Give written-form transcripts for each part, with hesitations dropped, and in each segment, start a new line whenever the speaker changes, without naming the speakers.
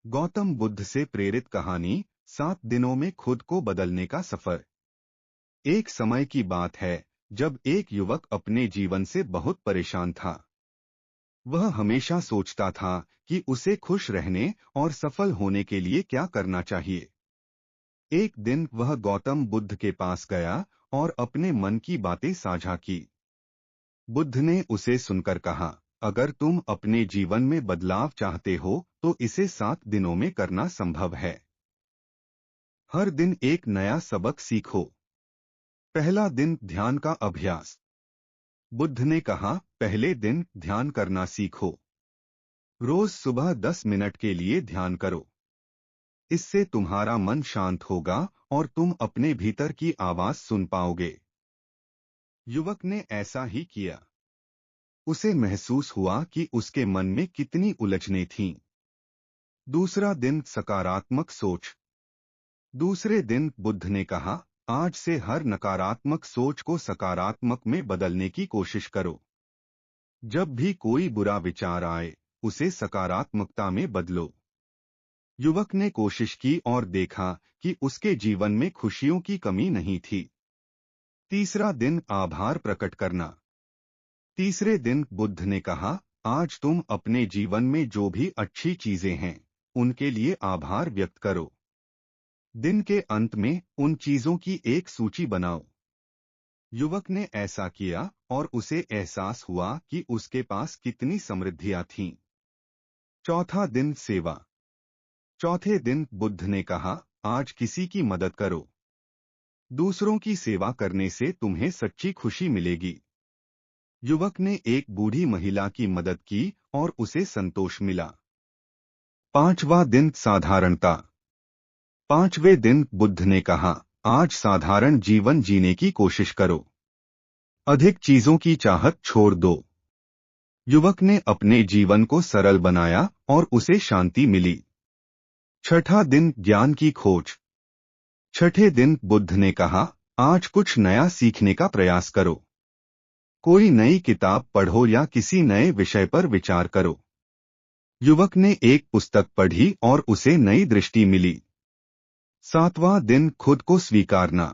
गौतम बुद्ध से प्रेरित कहानी 7 दिनों में खुद को बदलने का सफर। एक समय की बात है जब एक युवक अपने जीवन से बहुत परेशान था। वह हमेशा सोचता था कि उसे खुश रहने और सफल होने के लिए क्या करना चाहिए। एक दिन वह गौतम बुद्ध के पास गया और अपने मन की बातें साझा की। बुद्ध ने उसे सुनकर कहा, अगर तुम अपने जीवन में बदलाव चाहते हो तो इसे 7 दिनों में करना संभव है। हर दिन एक नया सबक सीखो। पहला दिन ध्यान का अभ्यास। बुद्ध ने कहा, पहले दिन ध्यान करना सीखो। रोज सुबह 10 मिनट के लिए ध्यान करो। इससे तुम्हारा मन शांत होगा और तुम अपने भीतर की आवाज सुन पाओगे। युवक ने ऐसा ही किया। उसे महसूस हुआ कि उसके मन में कितनी उलझनें थीं। दूसरा दिन सकारात्मक सोच। दूसरे दिन बुद्ध ने कहा, आज से हर नकारात्मक सोच को सकारात्मक में बदलने की कोशिश करो। जब भी कोई बुरा विचार आए, उसे सकारात्मकता में बदलो। युवक ने कोशिश की और देखा कि उसके जीवन में खुशियों की कमी नहीं थी। तीसरा दिन आभार प्रकट करना। तीसरे दिन बुद्ध ने कहा, आज तुम अपने जीवन में जो भी अच्छी चीजें हैं, उनके लिए आभार व्यक्त करो। दिन के अंत में उन चीजों की एक सूची बनाओ। युवक ने ऐसा किया और उसे एहसास हुआ कि उसके पास कितनी समृद्धियां थीं। चौथा दिन सेवा। चौथे दिन बुद्ध ने कहा, आज किसी की मदद करो। दूसरों की सेवा करने से तुम्हें सच्ची खुशी मिलेगी। युवक ने एक बूढ़ी महिला की मदद की और उसे संतोष मिला। पांचवा दिन साधारणता। पांचवें दिन बुद्ध ने कहा, आज साधारण जीवन जीने की कोशिश करो। अधिक चीजों की चाहत छोड़ दो। युवक ने अपने जीवन को सरल बनाया और उसे शांति मिली। छठा दिन ज्ञान की खोज। छठे दिन बुद्ध ने कहा, आज कुछ नया सीखने का प्रयास करो। कोई नई किताब पढ़ो या किसी नए विषय पर विचार करो। युवक ने एक पुस्तक पढ़ी और उसे नई दृष्टि मिली। सातवां दिन खुद को स्वीकारना।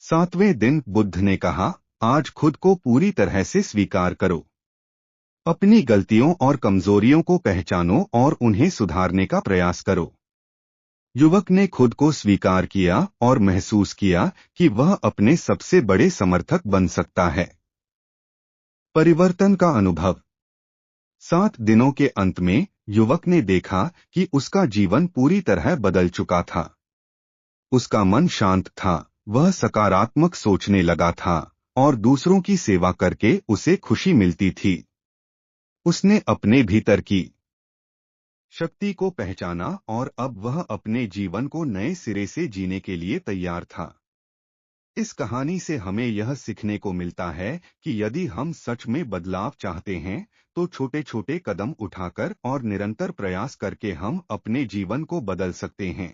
सातवें दिन बुद्ध ने कहा, आज खुद को पूरी तरह से स्वीकार करो। अपनी गलतियों और कमजोरियों को पहचानो और उन्हें सुधारने का प्रयास करो। युवक ने खुद को स्वीकार किया और महसूस किया कि वह अपने सबसे बड़े समर्थक बन सकता है। परिवर्तन का अनुभव। 7 दिनों के अंत में युवक ने देखा कि उसका जीवन पूरी तरह बदल चुका था। उसका मन शांत था, वह सकारात्मक सोचने लगा था और दूसरों की सेवा करके उसे खुशी मिलती थी। उसने अपने भीतर की शक्ति को पहचाना और अब वह अपने जीवन को नए सिरे से जीने के लिए तैयार था। इस कहानी से हमें यह सीखने को मिलता है कि यदि हम सच में बदलाव चाहते हैं, तो छोटे छोटे कदम उठाकर और निरंतर प्रयास करके हम अपने जीवन को बदल सकते हैं।